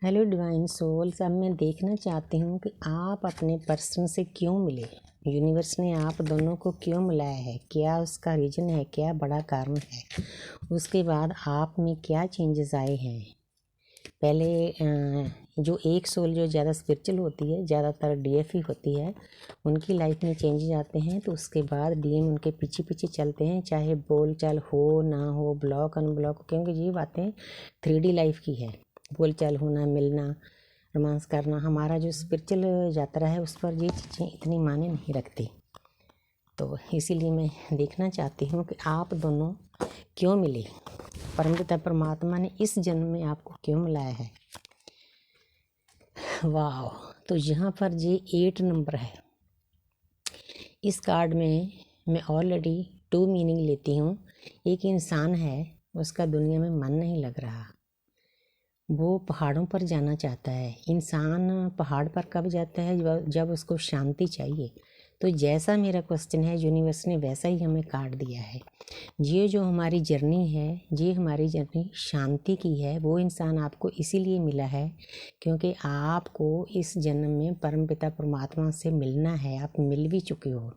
Hello divine souls. अब मैं देखना चाहती हूँ कि आप अपने पर्सन से क्यों मिले। यूनिवर्स ने आप दोनों को क्यों मिलाया है, क्या उसका रीज़न है, क्या बड़ा कारण है। उसके बाद आप में क्या चेंजेस आए हैं। पहले जो एक सोल जो ज़्यादा स्पिरिचुअल होती है, ज़्यादातर डीएफ ही होती है, उनकी लाइफ में चेंजेस आते हैं। तो उसके बाद डीएम उनके पीछे पीछे चलते हैं, चाहे बोल चाल हो ना हो, ब्लॉक अनब्लॉक, क्योंकि ये बातें 3D लाइफ की है। बोल चाल होना, मिलना, रोमांस करना, हमारा जो स्पिरिचुअल यात्रा है उस पर ये चीज़ें इतनी मायने नहीं रखती। तो इसीलिए मैं देखना चाहती हूँ कि आप दोनों क्यों मिले, परमपिता परमात्मा ने इस जन्म में आपको क्यों मिलाया है। वाह, तो यहाँ पर ये 8 नंबर है। इस कार्ड में मैं ऑलरेडी 2 मीनिंग लेती हूँ। एक इंसान है, उसका दुनिया में मन नहीं लग रहा, वो पहाड़ों पर जाना चाहता है। इंसान पहाड़ पर कब जाता है, जब उसको शांति चाहिए। तो जैसा मेरा क्वेश्चन है, यूनिवर्स ने वैसा ही हमें कार्ड दिया है। ये जो हमारी जर्नी है, ये हमारी जर्नी शांति की है। वो इंसान आपको इसीलिए मिला है क्योंकि आपको इस जन्म में परमपिता परमात्मा से मिलना है। आप मिल भी चुके हो,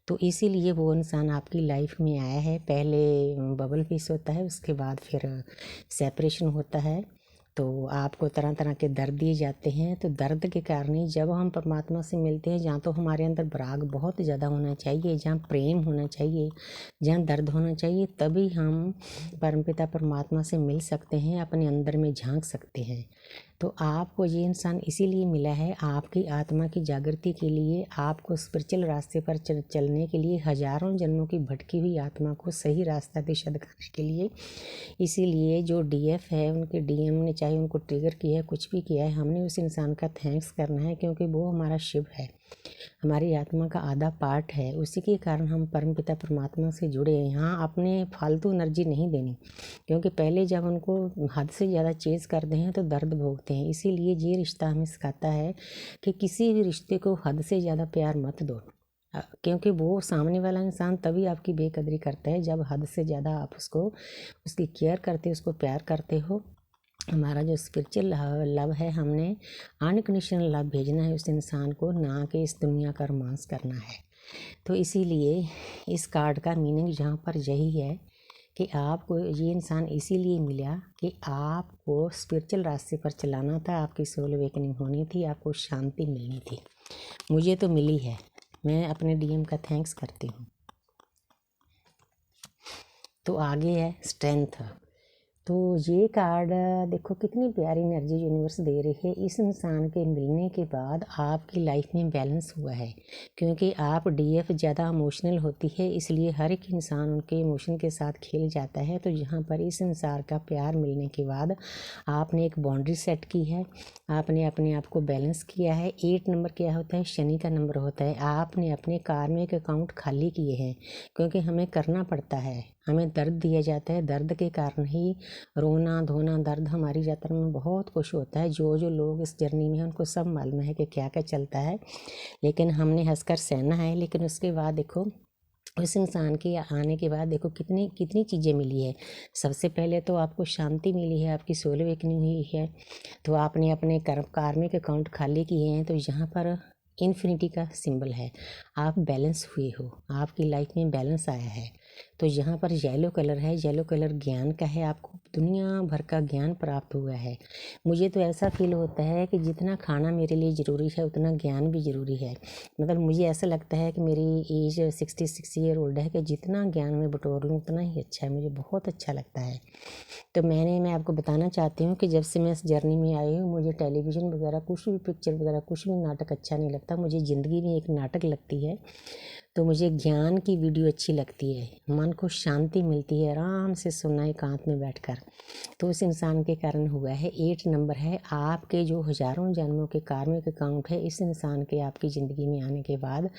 तो इसीलिए वो इंसान आपकी लाइफ में आया है। पहले बबल पीस होता है, उसके बाद फिर सेपरेशन होता है। तो आपको तरह तरह के दर्द दिए जाते हैं। तो दर्द के कारण ही जब हम परमात्मा से मिलते हैं, जहाँ तो हमारे अंदर राग बहुत ज़्यादा होना चाहिए, जहाँ प्रेम होना चाहिए, जहाँ दर्द होना चाहिए, तभी हम परमपिता परमात्मा से मिल सकते हैं, अपने अंदर में झांक सकते हैं। तो आपको ये इंसान इसीलिए मिला है, आपकी आत्मा की जागृति के लिए, आपको स्पिरिचुअल रास्ते पर चलने के लिए, हजारों जन्मों की भटकी हुई आत्मा को सही रास्ता दिशा दिखाने के लिए। इसीलिए जो डीएफ है, उनके डीएम ने चाहे उनको ट्रिगर किया है, कुछ भी किया है, हमने उस इंसान का थैंक्स करना है क्योंकि वो हमारा शिव है, हमारी आत्मा का आधा पार्ट है। उसी के कारण हम परमपिता परमात्मा से जुड़े हैं। यहाँ अपने फालतू एनर्जी नहीं देनी, क्योंकि पहले जब उनको हद से ज़्यादा चेज़ करते हैं तो दर्द भोगते हैं। इसीलिए ये रिश्ता हमें सिखाता है कि किसी भी रिश्ते को हद से ज़्यादा प्यार मत दो, क्योंकि वो सामने वाला इंसान तभी आपकी बेकदरी करता है जब हद से ज़्यादा आप उसकी केयर करते हो, उसको प्यार करते हो। हमारा जो स्पिरिचुअल लव है, हमने अनकंडीशनल लव भेजना है उस इंसान को, ना कि इस दुनिया का रोमांस करना है। तो इसीलिए इस कार्ड का मीनिंग यहाँ पर यही है कि आपको ये इंसान इसीलिए मिला कि आपको स्पिरिचुअल रास्ते पर चलाना था, आपकी सोल अवेकनिंग होनी थी, आपको शांति मिलनी थी। मुझे तो मिली है, मैं अपने डीएम का थैंक्स करती हूँ। तो आगे है स्ट्रेंथ। तो ये कार्ड देखो कितनी प्यारी एनर्जी यूनिवर्स दे रही है। इस इंसान के मिलने के बाद आपकी लाइफ में बैलेंस हुआ है, क्योंकि आप डीएफ ज़्यादा इमोशनल होती है, इसलिए हर एक इंसान उनके इमोशन के साथ खेल जाता है। तो यहाँ पर इस इंसान का प्यार मिलने के बाद आपने एक बाउंड्री सेट की है, आपने अपने आप को बैलेंस किया है। 8 नंबर क्या होता है, शनि का नंबर होता है। आपने अपने कार्मिक अकाउंट खाली किए हैं, क्योंकि हमें करना पड़ता है, हमें दर्द दिया जाता है, दर्द के कारण ही रोना धोना, दर्द हमारी यात्रा में बहुत कुछ होता है। जो जो लोग इस जर्नी में हैं उनको सब मालूम है कि क्या क्या चलता है, लेकिन हमने हंसकर सहना है। लेकिन उसके बाद देखो, उस इंसान के आने के बाद देखो कितनी कितनी चीज़ें मिली है। सबसे पहले तो आपको शांति मिली है, आपकी सोल अवेकनिंग हुई है। तो आपने अपने कार्मिक अकाउंट खाली किए हैं। तो यहाँ पर इन्फिनिटी का सिंबल है, आप बैलेंस हुए हो, आपकी लाइफ में बैलेंस आया है। तो यहाँ पर येलो कलर है, येलो कलर ज्ञान का है, आपको दुनिया भर का ज्ञान प्राप्त हुआ है। मुझे तो ऐसा फील होता है कि जितना खाना मेरे लिए ज़रूरी है उतना ज्ञान भी ज़रूरी है। मतलब मुझे ऐसा लगता है कि मेरी एज 66 ईयर ओल्ड है, कि जितना ज्ञान मैं बटोर लूँ उतना ही अच्छा है, मुझे बहुत अच्छा लगता है। तो मैं आपको बताना चाहती हूँ कि जब से मैं इस जर्नी में आई हूँ, मुझे टेलीविज़न वगैरह कुछ भी, पिक्चर वगैरह कुछ भी, नाटक अच्छा नहीं लगता। मुझे ज़िंदगी में एक नाटक लगती है। तो मुझे ज्ञान की वीडियो अच्छी लगती है, मन को शांति मिलती है आराम से सुनना एकांत में बैठकर। तो उस इंसान के कारण हुआ है। 8 नंबर है, आपके जो हजारों जन्मों के कार्मिक अकाउंट है, इस इंसान के आपकी ज़िंदगी में आने के बाद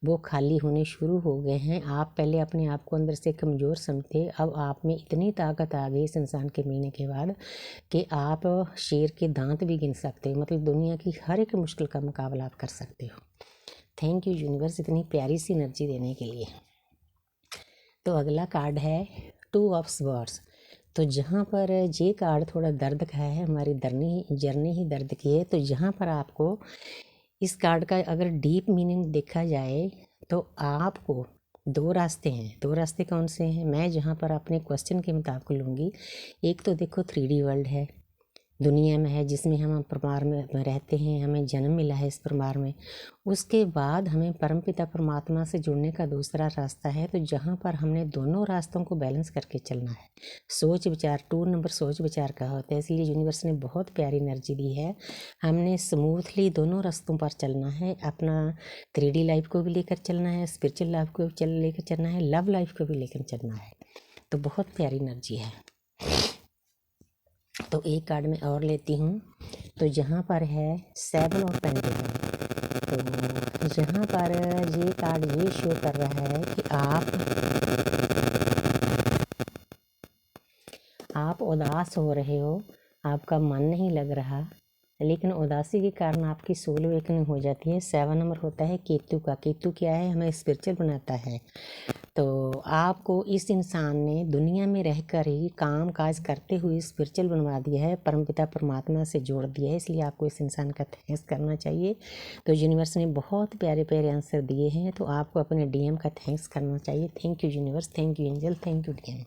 वो खाली होने शुरू हो गए हैं। आप पहले अपने आप को अंदर से कमज़ोर समझते, अब आप में इतनी ताकत आ गई इस इंसान के मिलने के बाद कि आप शेर के दांत भी गिन सकते हो। मतलब दुनिया की हर एक मुश्किल का मुकाबला आप कर सकते हो। थैंक यू यूनिवर्स इतनी प्यारी सी एनर्जी देने के लिए। तो अगला कार्ड है 2 ऑफ स्वॉर्ड्स। तो जहाँ पर ये कार्ड थोड़ा दर्द का है, हमारी जर्नी ही दर्द की है। तो यहाँ पर आपको इस कार्ड का अगर डीप मीनिंग देखा जाए तो आपको दो रास्ते हैं। दो रास्ते कौन से हैं, मैं जहाँ पर अपने क्वेश्चन के मुताबिक लूँगी। एक तो देखो 3D वर्ल्ड है, दुनिया में है, जिसमें हम परिवार में रहते हैं, हमें जन्म मिला है इस परिवार में। उसके बाद हमें परमपिता परमात्मा से जुड़ने का दूसरा रास्ता है, तो जहाँ पर हमने दोनों रास्तों को बैलेंस करके चलना है। सोच विचार 2 नंबर सोच विचार का होता है, इसलिए यूनिवर्स ने बहुत प्यारी एनर्जी दी है। हमने स्मूथली दोनों रास्तों पर चलना है, अपना 3D लाइफ को भी लेकर चलना है, स्पिरिचुअल लाइफ को भी लेकर चलना है, लव लाइफ को भी लेकर चलना है। तो बहुत प्यारी एनर्जी है। तो एक कार्ड में और लेती हूँ। तो यहाँ पर है 7 ऑफ पेंटिकल। तो यहाँ पर ये कार्ड ये शो कर रहा है कि आप उदास हो रहे हो, आपका मन नहीं लग रहा, लेकिन उदासी के कारण आपकी सोल अवेकनिंग हो जाती है। 7 नंबर होता है केतु का। केतु क्या है, हमें स्पिरिचुअल बनाता है। तो आपको इस इंसान ने दुनिया में रहकर ही काम काज करते हुए स्पिरिचुअल बनवा दिया है, परमपिता परमात्मा से जोड़ दिया है, इसलिए आपको इस इंसान का थैंक्स करना चाहिए। तो यूनिवर्स ने बहुत प्यारे प्यारे आंसर दिए हैं, तो आपको अपने DM का थैंक्स करना चाहिए। Thank you universe, thank you angel, thank you DM।